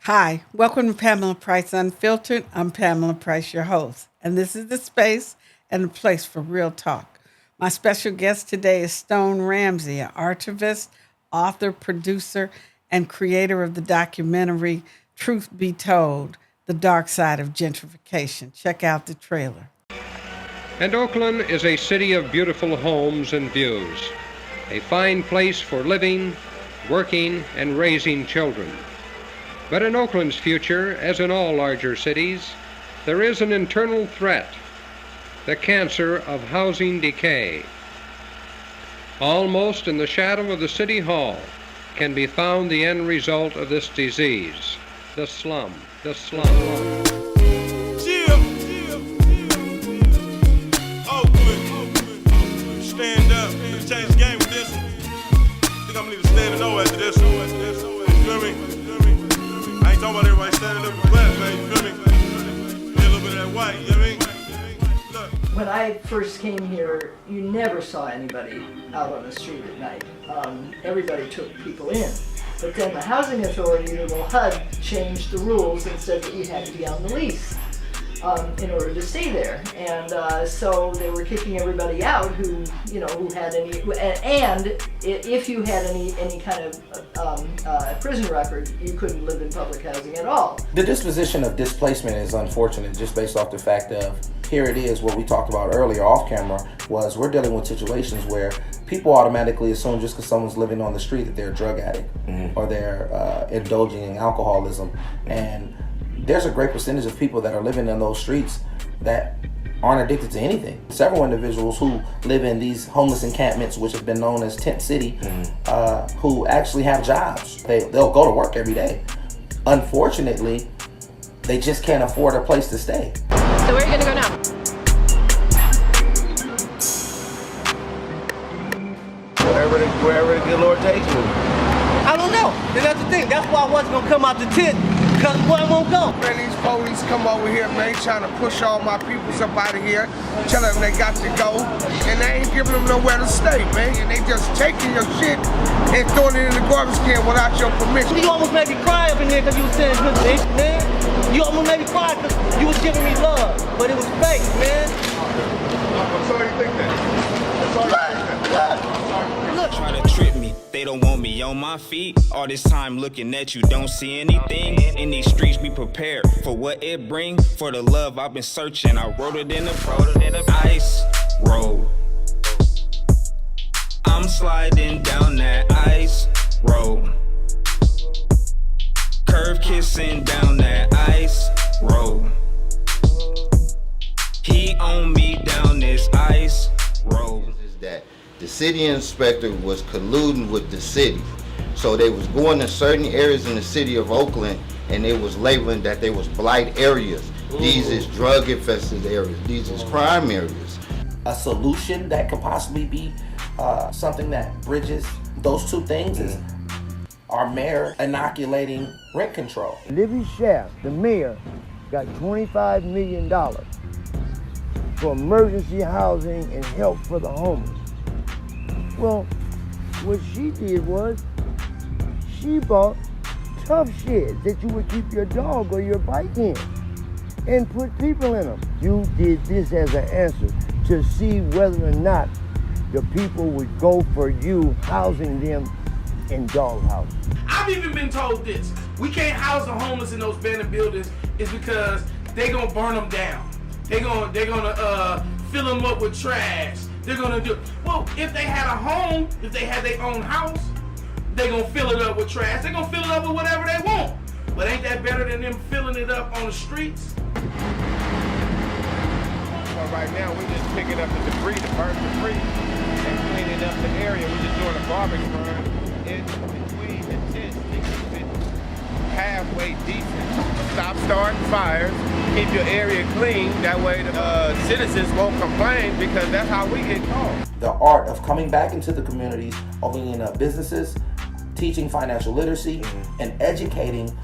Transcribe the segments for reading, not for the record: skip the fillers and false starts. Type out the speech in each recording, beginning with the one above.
Hi, welcome to Pamela Price Unfiltered. I'm Pamela Price, your host, and this is the space and the place for real talk. My special guest today is Stone Ramsey, an archivist, author, producer, and creator of the documentary Truth Be Told, The Dark Side of Gentrification. Check out the trailer. And Oakland is a city of beautiful homes and views, a fine place for living, working, and raising children. But in Oakland's future, as in all larger cities, there is an internal threat, the cancer of housing decay. Almost in the shadow of the City Hall can be found the end result of this disease, the slum. Oakland, stand up, let's change the game with this one. I think I'm gonna need to stand and know after this one. You feel me? I ain't talking about everybody standing up for black, man, you feel me? Get a little bit of that white, you know what I mean? Look. When I first came here, you never saw anybody out on the street at night. Everybody took people in. But then the housing authority, the little HUD, changed the rules and said that you had to be on the lease in order to stay there. And so they were kicking everybody out who had any, and if you had any kind of prison record, you couldn't live in public housing at all. The disposition of displacement is unfortunate just based off the fact of, here it is, what we talked about earlier off camera, was we're dealing with situations where people automatically assume just because someone's living on the street that they're a drug addict or they're indulging in alcoholism. And there's a great percentage of people that are living in those streets that aren't addicted to anything. Several individuals who live in these homeless encampments, which have been known as Tent City, who actually have jobs. They'll go to work every day. Unfortunately, they just can't afford a place to stay. So where are you gonna go now? Wherever the good Lord takes me. I don't know. And that's the thing. That's why I wasn't gonna come out the tent, because where I won't go. Man, these police come over here, man, trying to push all my peoples up out of here, telling them they got to go, and they ain't giving them nowhere to stay, man. And they just taking your shit and throwing it in the garbage can without your permission. You almost made me cry up in there because you was saying good things, man. You almost made me cry because you was giving me love, but it was fake, man. I'm sorry you think that. I'm sorry you think that. Look. Try to trip me, they don't want me on my feet. All this time looking at you, don't see anything. In these streets, be prepared for what it bring. For the love I've been searching, I wrote it in the ice road. I'm sliding down that ice road. Curve kissing down that ice road. He on me down this ice road. Is that the city inspector was colluding with the city. So they was going to certain areas in the city of Oakland and they was labeling that they was blight areas. These is drug infested areas. These is crime areas. A solution that could possibly be something that bridges those two things is our mayor inoculating rent control. Libby Schaff, the mayor, got $25 million for emergency housing and help for the homeless. Well, what she did was she bought tough sheds that you would keep your dog or your bike in and put people in them. You did this as an answer to see whether or not the people would go for you housing them in dog houses. I've even been told this. We can't house the homeless in those abandoned buildings is because they gonna burn them down. They're gonna fill them up with trash. They're gonna do, well, if they had a home, if they had their own house, they're gonna fill it up with trash. They're gonna fill it up with whatever they want. But ain't that better than them filling it up on the streets? So right now, we're just picking up the debris, the burnt debris, and cleaning up the area. We're just doing a garbage run in between the tents to keep it halfway decent. Stop starting fires, keep your area clean. That way the citizens won't complain because that's how we get called. The art of coming back into the communities, opening up businesses, teaching financial literacy, and educating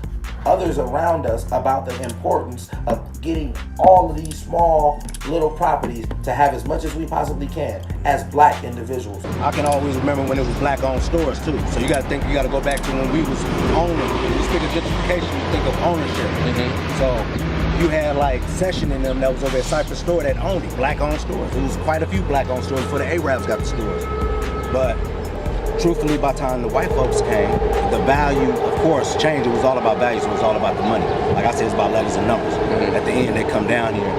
others around us about the importance of getting all of these small little properties to have as much as we possibly can as black individuals. I can always remember when it was black-owned stores too. So you got to go back to when we was owning. When you speak of gentrification, you think of ownership. So you had like Session in them that was over at Cypress Store that owned it, black-owned stores. There was quite a few black-owned stores before the Arabs got the stores. But truthfully, by the time the white folks came, the value, of course, changed. It was all about value, so it was all about the money. Like I said, it's about letters and numbers. At the end, they come down here.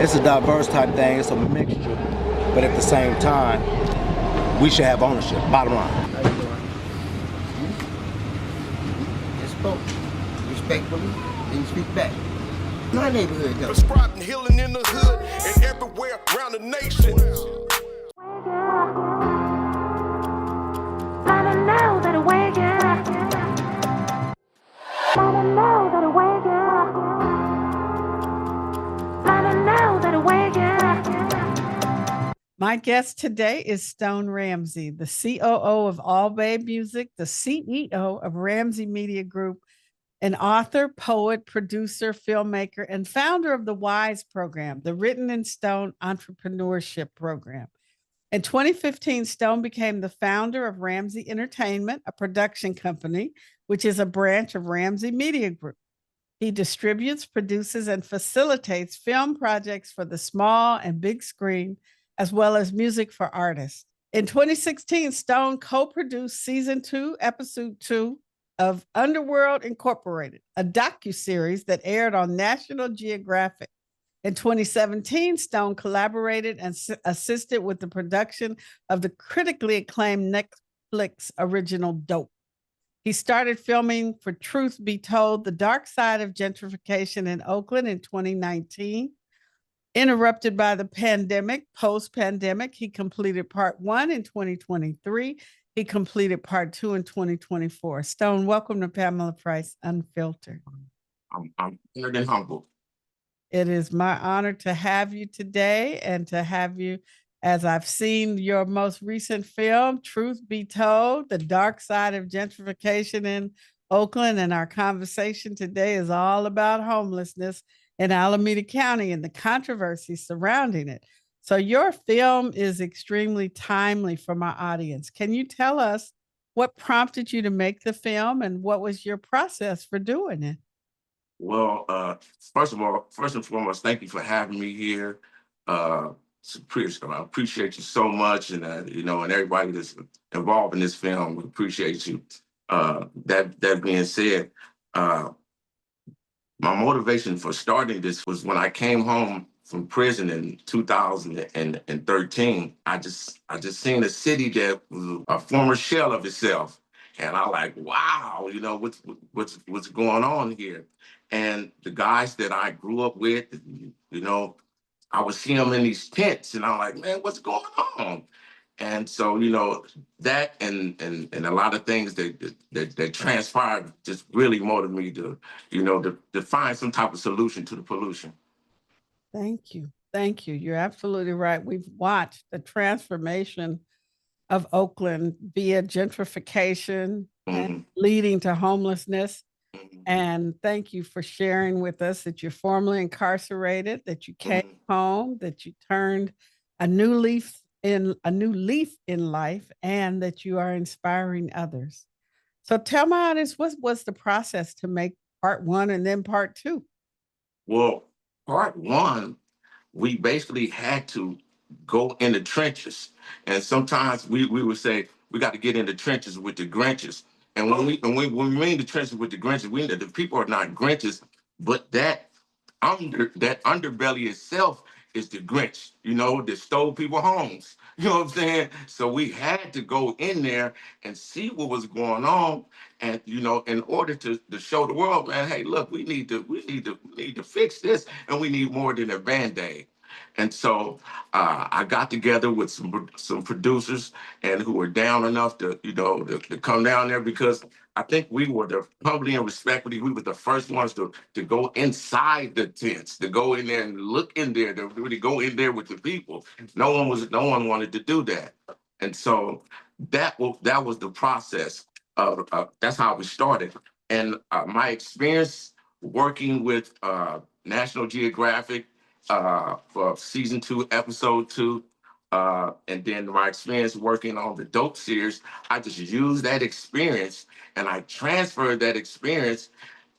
It's a diverse type thing. It's a mixture. But at the same time, we should have ownership, bottom line. You spoke respectfully, and you speak back. My neighborhood, though. Prescribing healing in the hood and everywhere around the nation. My guest today is Stone Ramsey, the COO of All Bay Music, the CEO of Ramsey Media Group, an author, poet, producer, filmmaker, and founder of the WISE program, the Written in Stone Entrepreneurship Program. In 2015, Stone became the founder of Ramsey Entertainment, a production company, which is a branch of Ramsey Media Group. He distributes, produces, and facilitates film projects for the small and big screen, as well as music for artists. In 2016, Stone co-produced season 2, episode 2 of Underworld Incorporated, a docuseries that aired on National Geographic. In 2017, Stone collaborated and assisted with the production of the critically acclaimed Netflix original Dope. He started filming for Truth Be Told, The Dark Side of Gentrification in Oakland in 2019. Interrupted by the pandemic, post-pandemic, he completed part 1 in 2023. He completed part 2 in 2024. Stone, welcome to Pamela Price Unfiltered. I'm honored and humbled. It is my honor to have you today and to have you, as I've seen your most recent film, Truth Be Told, The Dark Side of Gentrification in Oakland. And our conversation today is all about homelessness in Alameda County and the controversy surrounding it. So your film is extremely timely for my audience. Can you tell us what prompted you to make the film and what was your process for doing it? Well, first and foremost, thank you for having me here. I appreciate you so much, and and everybody that's involved in this film, we appreciate you. That being said, my motivation for starting this was when I came home from prison in 2013. I just seen a city that was a former shell of itself, and I like, wow, what's going on here? And the guys that I grew up with, I would see them in these tents, and I'm like, man, what's going on? And so, that and a lot of things that transpired just really motivated me to find some type of solution to the pollution. Thank you. Thank you. You're absolutely right. We've watched the transformation of Oakland via gentrification and leading to homelessness. And thank you for sharing with us that you're formerly incarcerated, that you came home, that you turned a new leaf in life, and that you are inspiring others. So tell my audience, what was the process to make part 1 and then part 2? Well, part 1, we basically had to go in the trenches. And sometimes we would say, we got to get in the trenches with the Grinches. And when we mean the trenches with the Grinches, we know the people are not Grinches, but that underbelly itself is the Grinch, that stole people's homes. You know what I'm saying? So we had to go in there and see what was going on, and in order to show the world, man, hey, look, we need to fix this, and we need more than a Band-Aid. And so I got together with some producers and who were down enough to come down there, because I think we were humbly and respectfully, we were the first ones to go inside the tents, to go in there and look in there, to really go in there with the people. No one wanted to do that. And so that was the process. That's how we started. And my experience working with National Geographic for season 2, episode 2, and then my experience working on the Dope series, I just used that experience and I transferred that experience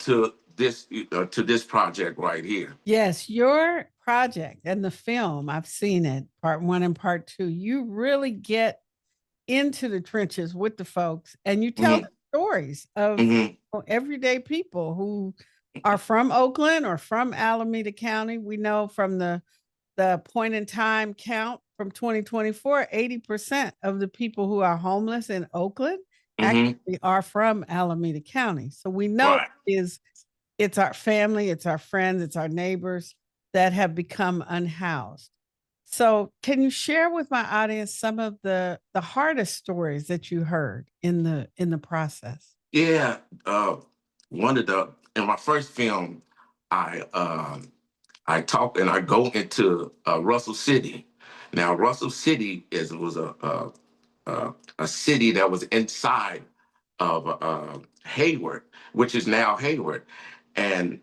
to this project right here. Yes, your project and the film, I've seen it, part 1 and part 2. You really get into the trenches with the folks and you tell Mhm. the stories of Mhm. everyday people who are from Oakland or from Alameda County. We know from the point in time count from 2024, 80% of the people who are homeless in Oakland Mhm. actually are from Alameda County. So we know Right. it's our family, it's our friends, it's our neighbors that have become unhoused. So, can you share with my audience some of the hardest stories that you heard in the process? Yeah. One of the in my first film, I talk and I go into Russell City. Now, Russell City was a city that was inside of Hayward, which is now Hayward. And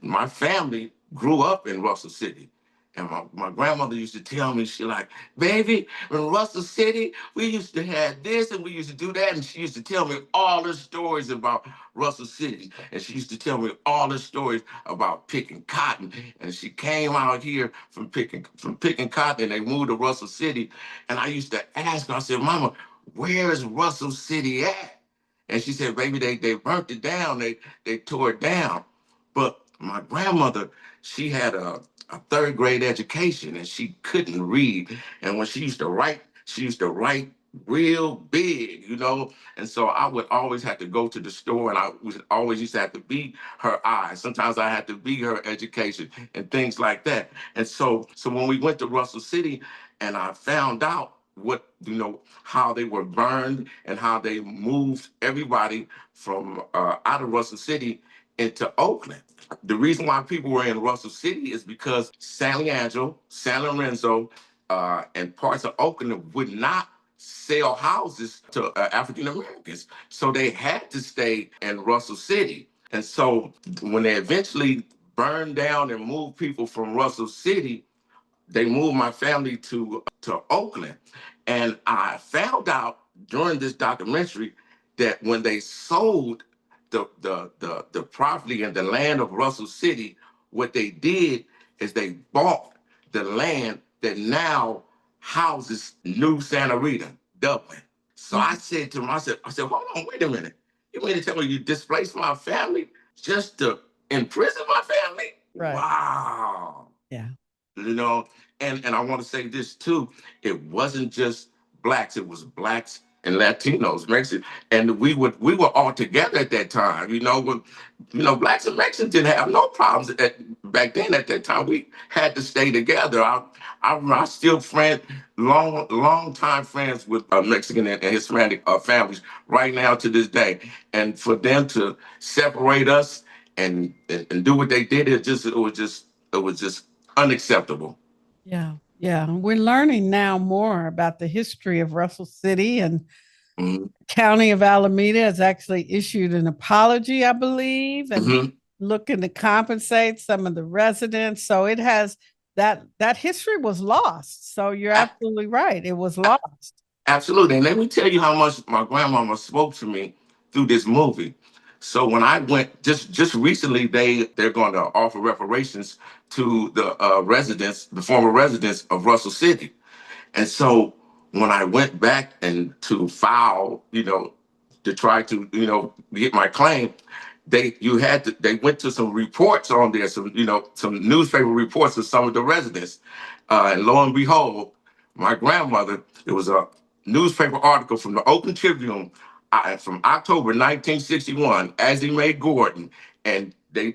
my family grew up in Russell City. And my grandmother used to tell me, she like, baby, in Russell City, we used to have this and we used to do that. And she used to tell me all the stories about Russell City. And she used to tell me all the stories about picking cotton. And she came out here from picking cotton and they moved to Russell City. And I used to ask her, I said, Mama, where is Russell City at? And she said, baby, they burnt it down. They tore it down. But my grandmother, she had a 3rd grade education and she couldn't read. And when she used to write real big, you know. And so I would always have to go to the store and I was always used to have to be her eyes. Sometimes I had to be her education and things like that. And so when we went to Russell City and I found out what, how they were burned and how they moved everybody from out of Russell City into Oakland. The reason why people were in Russell City is because San Leandro, San Lorenzo, and parts of Oakland would not sell houses to African Americans. So they had to stay in Russell City. And so when they eventually burned down and moved people from Russell City, they moved my family to Oakland. And I found out during this documentary that when they sold the property and the land of Russell City, what they did is they bought the land that now houses New Santa Rita, Dublin. So I said to him, I said, hold on, wait a minute. You mean to tell me you displaced my family just to imprison my family? Right. Wow. Yeah. And I want to say this too. It wasn't just blacks, it was blacks and Latinos, Mexicans. And we were all together at that time. When blacks and Mexicans didn't have no problems back then at that time. We had to stay together. I still long time friends with Mexican and Hispanic families right now to this day. And for them to separate us and do what they did, it was just unacceptable. Yeah. Yeah. We're learning now more about the history of Russell City, and Mhm. County of Alameda has actually issued an apology, I believe, and Mhm. looking to compensate some of the residents. So it has that history was lost. So you're absolutely right. It was lost. Absolutely. And let me tell you how much my grandmama spoke to me through this movie. So when I went just recently, they're going to offer reparations to the the former residents of Russell City. And so when I went back and to file, to try to, get my claim, they went to some reports on there, some newspaper reports of some of the residents. And lo and behold, my grandmother, it was a newspaper article from the Oakland Tribune from October 1961, Azzie Mae Gordon, and they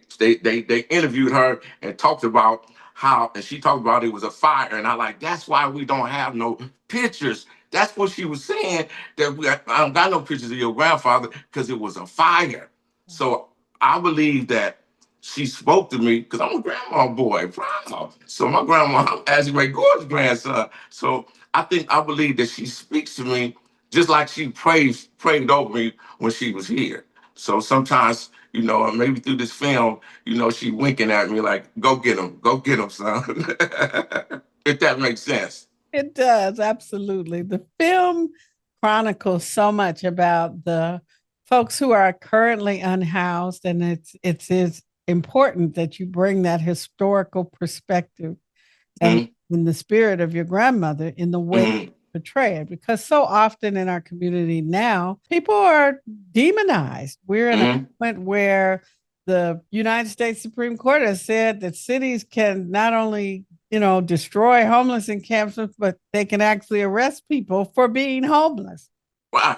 interviewed her and talked about how, and she talked about it was a fire, and I like, that's why we don't have no pictures. That's what she was saying, that I don't got no pictures of your grandfather because it was a fire. So I believe that she spoke to me because I'm a grandma boy, proud. So my grandma, I'm Azzie Mae Gordon's grandson. So I believe that she speaks to me just like she prayed over me when she was here. So sometimes, maybe through this film, she winking at me like, go get him, son. If that makes sense. It does, absolutely. The film chronicles so much about the folks who are currently unhoused, and it's important that you bring that historical perspective and in the spirit of your grandmother in the way you portray it. Because so often in our community now, people are demonized. We're in a point where the United States Supreme Court has said that cities can not only destroy homeless encampments, but they can actually arrest people for being homeless. Right.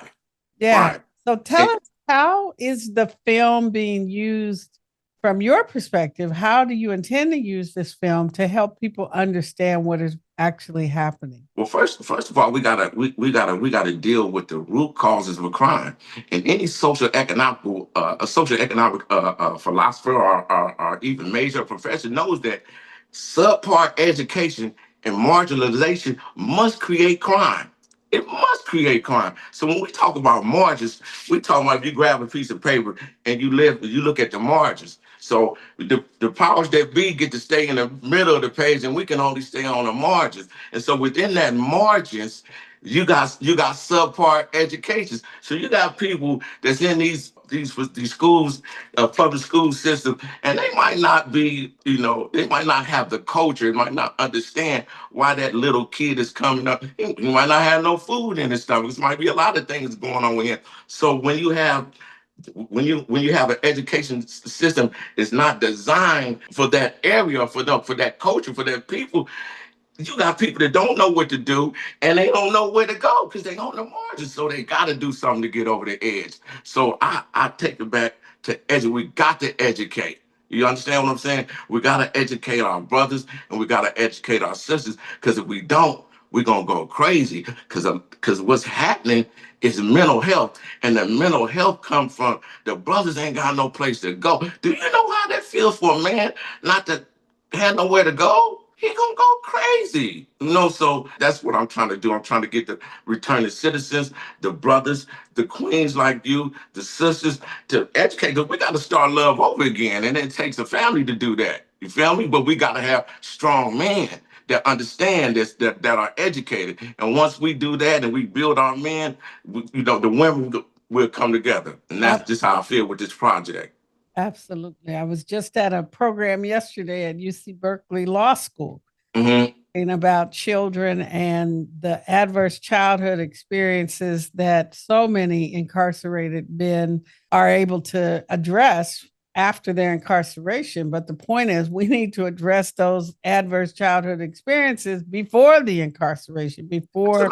Yeah. Right. So tell us, how is the film being used from your perspective? How do you intend to use this film to help people understand what is actually happening? Well, first of all, we gotta deal with the root causes of a crime. And any social economic philosopher or even major professor knows that subpar education and marginalization must create crime. It must create crime. So when we talk about margins, we talk about if you grab a piece of paper and you look at the margins. So the powers that be get to stay in the middle of the page, and we can only stay on the margins. And so within that margins, you got subpar educations. So you got people that's in these schools, public school system, and they might not be, they might not have the culture, they might not understand why that little kid is coming up. He might not have no food in his stomach. There might be a lot of things going on with him. So when you have an education system is not designed for that area, for that culture, for that people, you got people that don't know what to do and they don't know where to go because they on the margins. So they got to do something to get over the edge. So I take it back to educate. We got to educate. You understand what I'm saying? We got to educate our brothers and we got to educate our sisters, because if we don't, we're going to go crazy, because what's happening is mental health, and the mental health comes from the brothers ain't got no place to go. Do you know how that feels for a man not to have nowhere to go? He gonna go crazy. So that's what I'm trying to do. I'm trying to get the returning citizens, the brothers, the queens like you, the sisters, to educate. Because we got to start love over again. And it takes a family to do that. You feel me? But we got to have strong men that understand this, that are educated. And once we do that and we build our men, the women will come together. And that's just how I feel with this project. Absolutely. I was just at a program yesterday at UC Berkeley Law School about children and the adverse childhood experiences that so many incarcerated men are able to address after their incarceration. But the point is, we need to address those adverse childhood experiences before the incarceration, before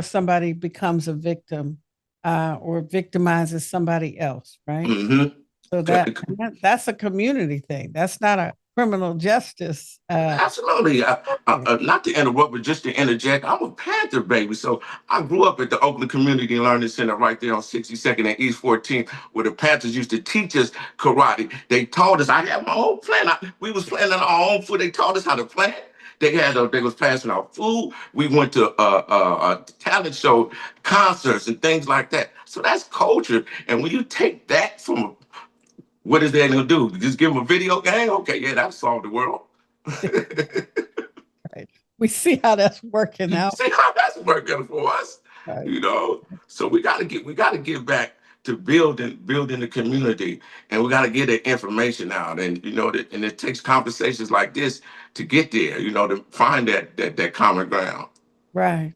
somebody becomes a victim or victimizes somebody else, right? So that's a community thing. That's not a criminal justice. Absolutely. Not to interrupt, but just to interject, I'm a Panther baby. So I grew up at the Oakland Community Learning Center right there on 62nd and East 14th, where the Panthers used to teach us karate. They taught us, I had my own plan. We was planting our own food. They taught us how to plant. They was passing out food. We went to a talent show, concerts, and things like that. So that's culture. And when you take that from what is they gonna do? Just give them a video game? Okay, yeah, that'll solve the world. Right. We see how that's working out. See how that's working for us. Right. So we gotta get back to building the community, and we gotta get that information out. And and it takes conversations like this to get there, to find that common ground. Right.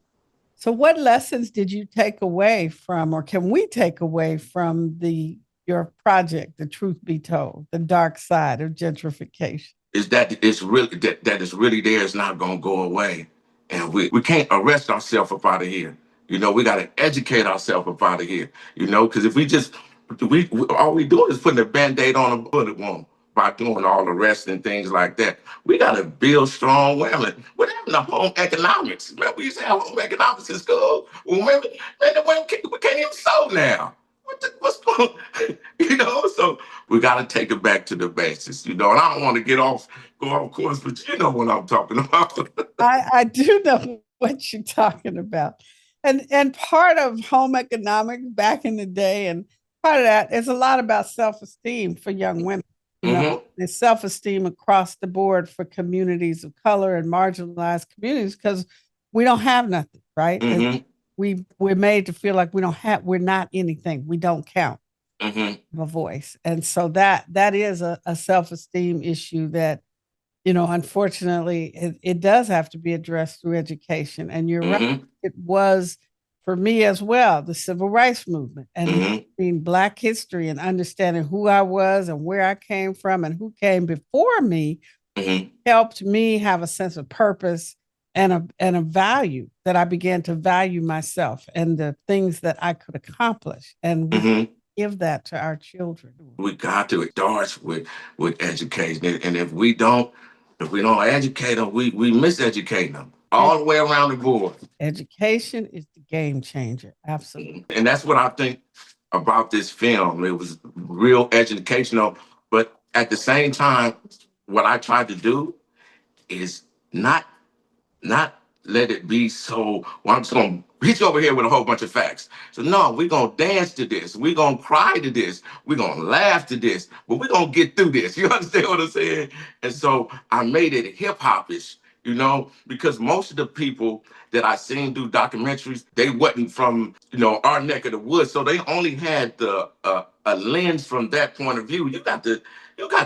So what lessons did you take away from, or can we take away from your project, The Truth Be Told, The Dark Side of Gentrification? Is that it's really that is really there. It's not gonna go away. And we can't arrest ourselves up out of here. We gotta educate ourselves up out of here. Because if we all we doing is putting a band-aid on a bullet wound by doing all the rest and things like that. We gotta build strong women. What happened to home economics? Remember, we used to have home economics in school. Well, the women we can't even sew now. What's going on? So we got to take it back to the basics, and I don't want to go off course, but you know what I'm talking about. I do know what you're talking about. And part of home economics back in the day, and part of that is a lot about self-esteem for young women. You know, there's self-esteem across the board for communities of color and marginalized communities because we don't have nothing, right? And we're made to feel like we're not anything. We don't count a voice. And so that is a self-esteem issue that, you know, unfortunately it does have to be addressed through education. And you're right. It was for me as well, the civil rights movement and being Black history and understanding who I was and where I came from and who came before me helped me have a sense of purpose and a value that I began to value myself and the things that I could accomplish and give that to our children. We got to. It starts with education. And if we don't educate them, we miseducate them all the way around the board. Education is the game changer. Absolutely. And that's what I think about this film. It was real educational, but at the same time, what I tried to do is not let it be so, well, I'm just going to hit you over here with a whole bunch of facts. So no, we're going to dance to this. We're going to cry to this. We're going to laugh to this, but we're going to get through this. You understand what I'm saying? And so I made it hip hopish, you know, because most of the people that I seen do documentaries, they wasn't from, you know, our neck of the woods. So they only had a lens from that point of view. You got to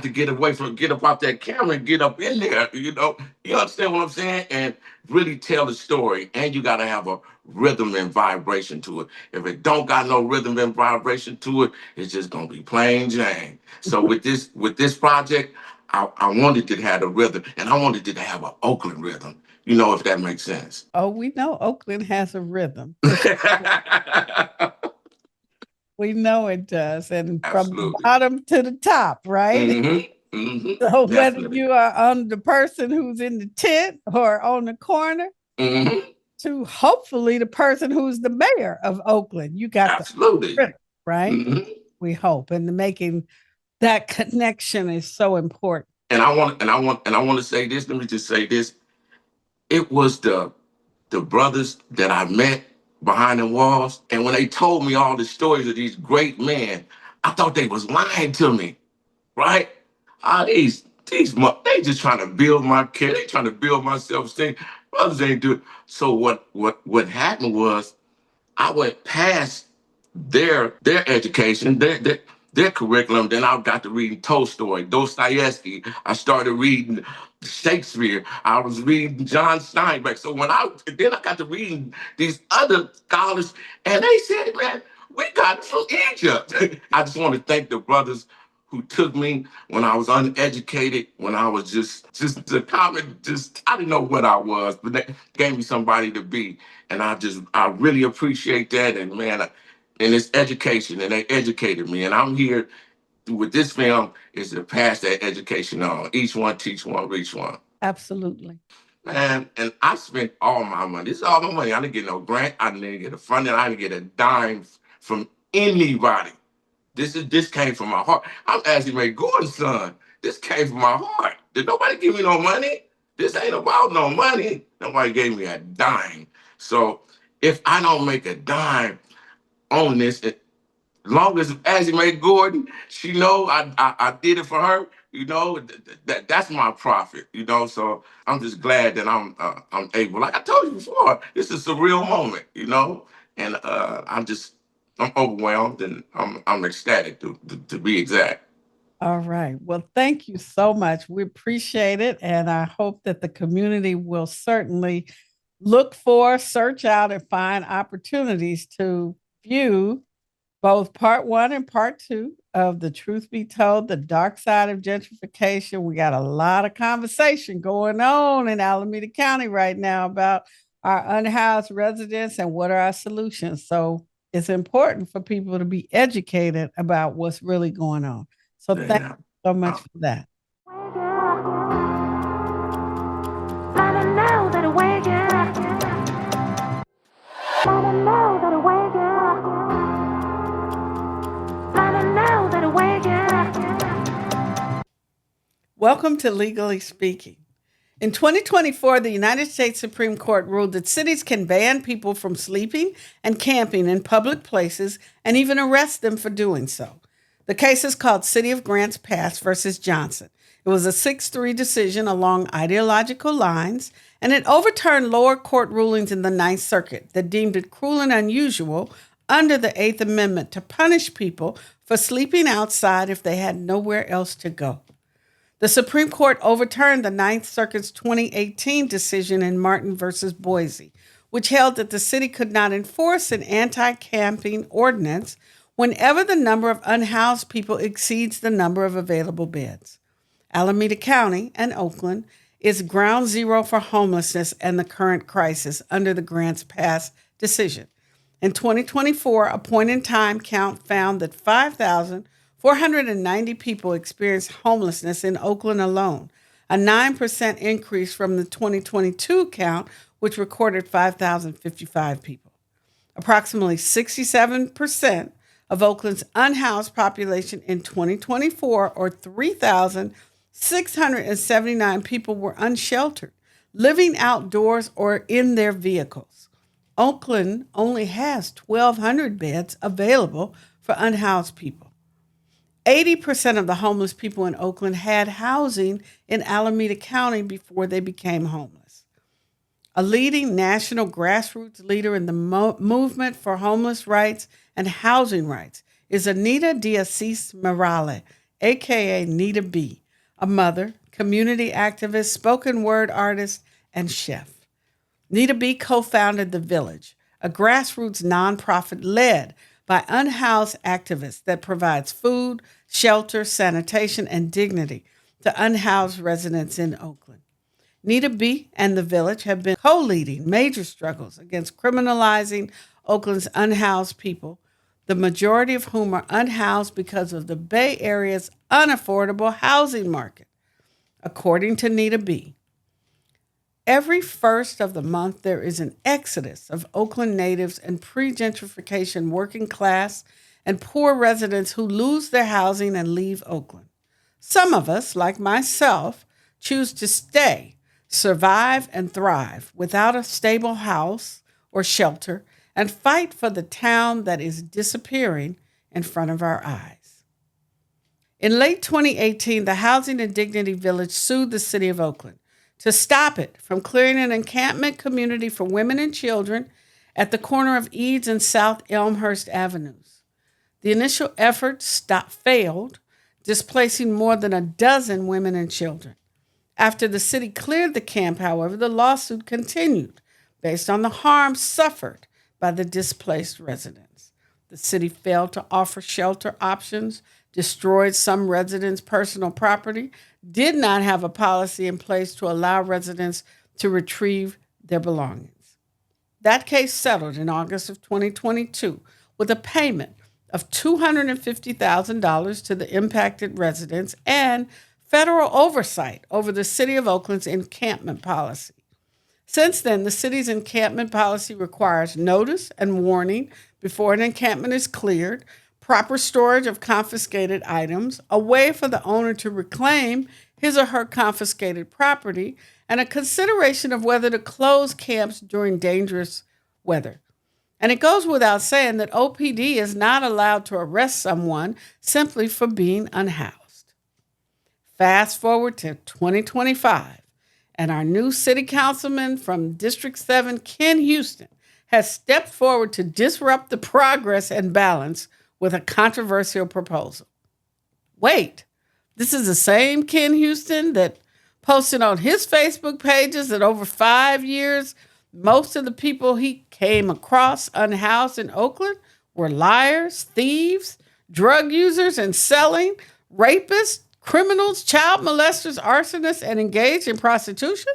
get up out that camera and get up in there, you know. You understand what I'm saying? And really tell the story. And you got to have a rhythm and vibration to it. If it don't got no rhythm and vibration to it, it's just gonna be plain Jane. So with this project, I wanted it to have a rhythm, and I wanted it to have an Oakland rhythm. You know, if that makes sense. Oh, we know Oakland has a rhythm. We know it does. And from the bottom to the top, right? So whether you are on the person who's in the tent or on the corner, to hopefully the person who's the mayor of Oakland, you got the rhythm, right? We hope. And making that connection is so important. And I want to say this. Let me just say this. It was the brothers that I met behind the walls. And when they told me all the stories of these great men, I thought they was lying to me, right? They just trying to build my kid. They trying to build my self-esteem. Brothers ain't do it. So what happened was I went past their education, their curriculum. Then I got to reading Tolstoy, Dostoevsky. I started reading Shakespeare. I was reading John Steinbeck. So then I got to reading these other scholars, and they said, man, we got from Egypt. I just want to thank the brothers who took me when I was uneducated, when I was just I didn't know what I was, but they gave me somebody to be. And I really appreciate that. And man, and it's education, and they educated me. And I'm here with this film is to pass that education on. Each one teach one, reach one. Absolutely. Man, and I spent all my money. This is all my money. I didn't get no grant. I didn't get a funding. I didn't get a dime from anybody. This came from my heart. I'm Ashley Mae Gordon's son. This came from my heart. Did nobody give me no money? This ain't about no money. Nobody gave me a dime. So if I don't make a dime on this, as long as Ashley Mae Gordon, she know I did it for her, you know, that's my profit, you know. So I'm just glad that I'm able, like I told you before, this is a surreal moment, you know, and I'm overwhelmed and I'm ecstatic to be exact. All right. Well, thank you so much. We appreciate it. And I hope that the community will certainly search out and find opportunities to view both part 1 and part 2 of The Truth Be Told, The Dark Side of Gentrification. We got a lot of conversation going on in Alameda County right now about our unhoused residents and what are our solutions. So it's important for people to be educated about what's really going on. So thank you so much for that. Welcome to Legally Speaking. In 2024, the United States Supreme Court ruled that cities can ban people from sleeping and camping in public places and even arrest them for doing so. The case is called City of Grants Pass versus Johnson. It was a 6-3 decision along ideological lines, and it overturned lower court rulings in the Ninth Circuit that deemed it cruel and unusual under the Eighth Amendment to punish people for sleeping outside if they had nowhere else to go. The Supreme Court overturned the Ninth Circuit's 2018 decision in Martin versus Boise, which held that the city could not enforce an anti-camping ordinance whenever the number of unhoused people exceeds the number of available beds. Alameda County and Oakland is ground zero for homelessness and the current crisis under the Grants Pass decision. In 2024, a point-in-time count found that 5,490 people experienced homelessness in Oakland alone, a 9% increase from the 2022 count, which recorded 5,055 people. Approximately 67% of Oakland's unhoused population in 2024, or 3,679 people, were unsheltered, living outdoors or in their vehicles. Oakland only has 1,200 beds available for unhoused people. 80% of the homeless people in Oakland had housing in Alameda County before they became homeless. A leading national grassroots leader in the movement for homeless rights and housing rights is Anita Diaz Morales, a.k.a. Nita B., a mother, community activist, spoken word artist, and chef. Nita B. co-founded The Village, a grassroots nonprofit led by unhoused activists that provides food, shelter, sanitation, and dignity to unhoused residents in Oakland. Nita B. and The Village have been co-leading major struggles against criminalizing Oakland's unhoused people, the majority of whom are unhoused because of the Bay Area's unaffordable housing market. According to Nita B., every first of the month, there is an exodus of Oakland natives and pre-gentrification working class and poor residents who lose their housing and leave Oakland. Some of us, like myself, choose to stay, survive, and thrive without a stable house or shelter and fight for the town that is disappearing in front of our eyes. In late 2018, the Housing and Dignity Village sued the city of Oakland to stop it from clearing an encampment community for women and children at the corner of Eads and South Elmhurst Avenues. The initial effort failed, displacing more than a dozen women and children. After the city cleared the camp, however, the lawsuit continued based on the harm suffered by the displaced residents. The city failed to offer shelter options, destroyed some residents' personal property, did not have a policy in place to allow residents to retrieve their belongings. That case settled in August of 2022 with a payment of $250,000 to the impacted residents and federal oversight over the City of Oakland's encampment policy. Since then, the city's encampment policy requires notice and warning before an encampment is cleared, proper storage of confiscated items, a way for the owner to reclaim his or her confiscated property, and a consideration of whether to close camps during dangerous weather. And it goes without saying that OPD is not allowed to arrest someone simply for being unhoused. Fast forward to 2025, and our new city councilman from District 7, Ken Houston, has stepped forward to disrupt the progress and balance with a controversial proposal. Wait, this is the same Ken Houston that posted on his Facebook pages that over 5 years, most of the people he came across unhoused in Oakland were liars, thieves, drug users and selling, rapists, criminals, child molesters, arsonists, and engaged in prostitution?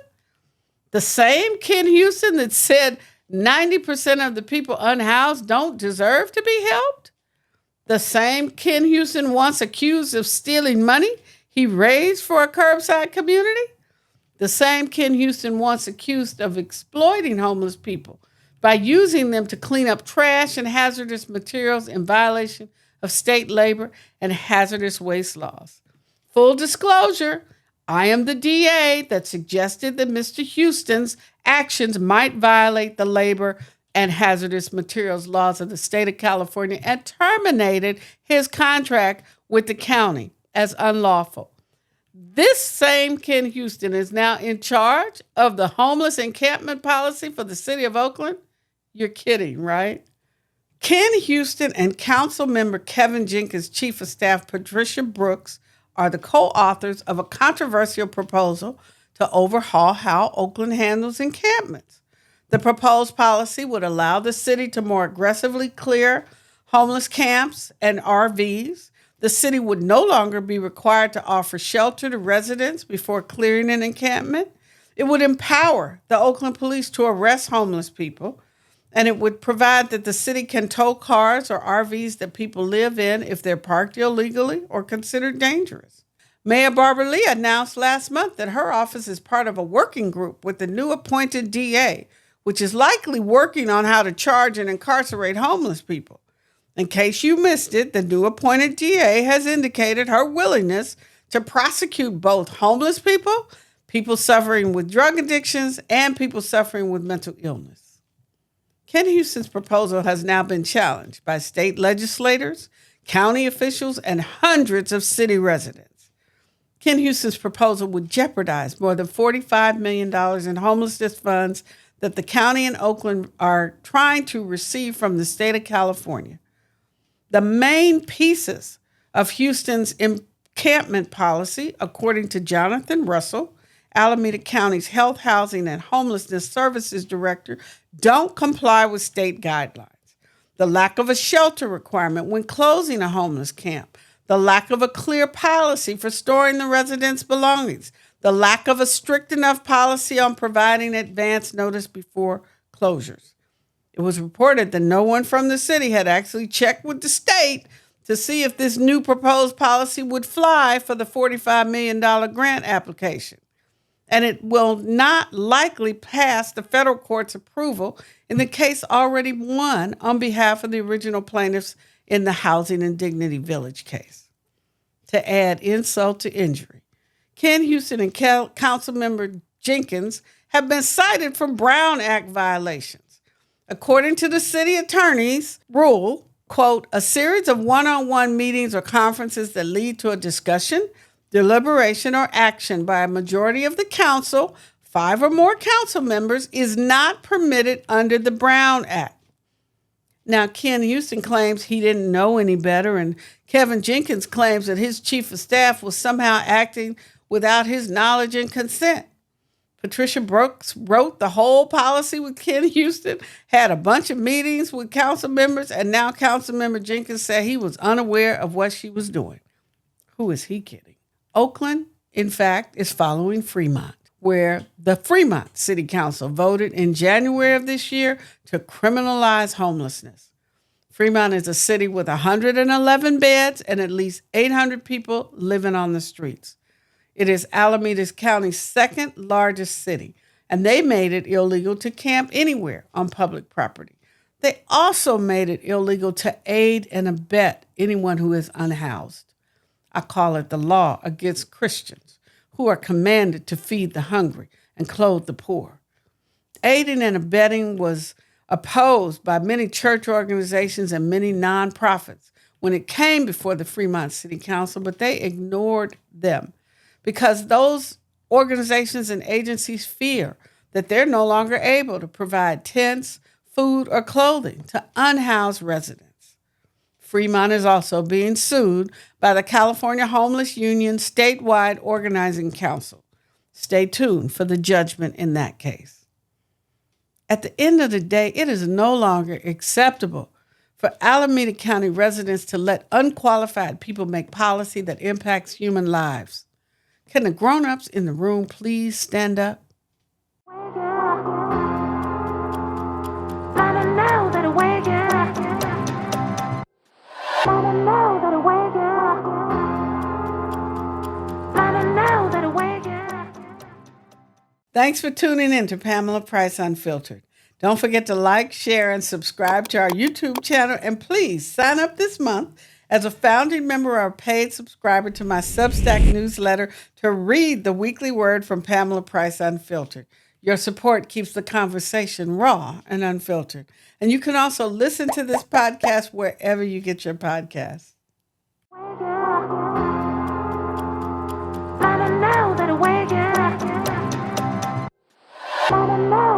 The same Ken Houston that said 90% of the people unhoused don't deserve to be helped? The same Ken Houston once accused of stealing money he raised for a curbside community? The same Ken Houston once accused of exploiting homeless people by using them to clean up trash and hazardous materials in violation of state labor and hazardous waste laws. Full disclosure, I am the DA that suggested that Mr. Houston's actions might violate the labor and hazardous materials laws of the state of California and terminated his contract with the county as unlawful. This same Ken Houston is now in charge of the homeless encampment policy for the city of Oakland. You're kidding, right? Ken Houston and council member Kevin Jenkins' chief of staff Patricia Brooks are the co-authors of a controversial proposal to overhaul how Oakland handles encampments. The proposed policy would allow the city to more aggressively clear homeless camps and RVs. The city would no longer be required to offer shelter to residents before clearing an encampment. It would empower the Oakland police to arrest homeless people, and it would provide that the city can tow cars or RVs that people live in if they're parked illegally or considered dangerous. Mayor Barbara Lee announced last month that her office is part of a working group with the new appointed DA, which is likely working on how to charge and incarcerate homeless people. In case you missed it, the new appointed DA has indicated her willingness to prosecute both homeless people, people suffering with drug addictions, and people suffering with mental illness. Ken Houston's proposal has now been challenged by state legislators, county officials, and hundreds of city residents. Ken Houston's proposal would jeopardize more than $45 million in homelessness funds that the county and Oakland are trying to receive from the state of California. The main pieces of Houston's encampment policy, according to Jonathan Russell, Alameda County's Health, Housing, and Homelessness Services Director, don't comply with state guidelines. The lack of a shelter requirement when closing a homeless camp, the lack of a clear policy for storing the residents' belongings, the lack of a strict enough policy on providing advance notice before closures. It was reported that no one from the city had actually checked with the state to see if this new proposed policy would fly for the $45 million grant application. And it will not likely pass the federal court's approval in the case already won on behalf of the original plaintiffs in the Housing and Dignity Village case. To add insult to injury, Ken Houston and Councilmember Jenkins have been cited for Brown Act violations. According to the city attorney's rule, quote, a series of one-on-one meetings or conferences that lead to a discussion, deliberation, or action by a majority of the council, 5 or more council members, is not permitted under the Brown Act. Now, Ken Houston claims he didn't know any better, and Kevin Jenkins claims that his chief of staff was somehow acting without his knowledge and consent. Patricia Brooks wrote the whole policy with Ken Houston, had a bunch of meetings with council members, and now Councilmember Jenkins said he was unaware of what she was doing. Who is he kidding? Oakland, in fact, is following Fremont, where the Fremont City Council voted in January of this year to criminalize homelessness. Fremont is a city with 111 beds and at least 800 people living on the streets. It is Alameda County's second largest city, and they made it illegal to camp anywhere on public property. They also made it illegal to aid and abet anyone who is unhoused. I call it the law against Christians who are commanded to feed the hungry and clothe the poor. Aiding and abetting was opposed by many church organizations and many nonprofits when it came before the Fremont City Council, but they ignored them because those organizations and agencies fear that they're no longer able to provide tents, food, or clothing to unhoused residents. Fremont is also being sued by the California Homeless Union statewide organizing council. Stay tuned for the judgment in that case. At the end of the day, it is no longer acceptable for Alameda County residents to let unqualified people make policy that impacts human lives. Can the grown-ups in the room please stand up? Thanks for tuning in to Pamela Price Unfiltered. Don't forget to like, share, and subscribe to our YouTube channel, and please sign up this month as a founding member or a paid subscriber to my Substack newsletter to read the weekly word from Pamela Price Unfiltered. Your support keeps the conversation raw and unfiltered. And you can also listen to this podcast wherever you get your podcasts. I don't know that way, yeah. I don't know.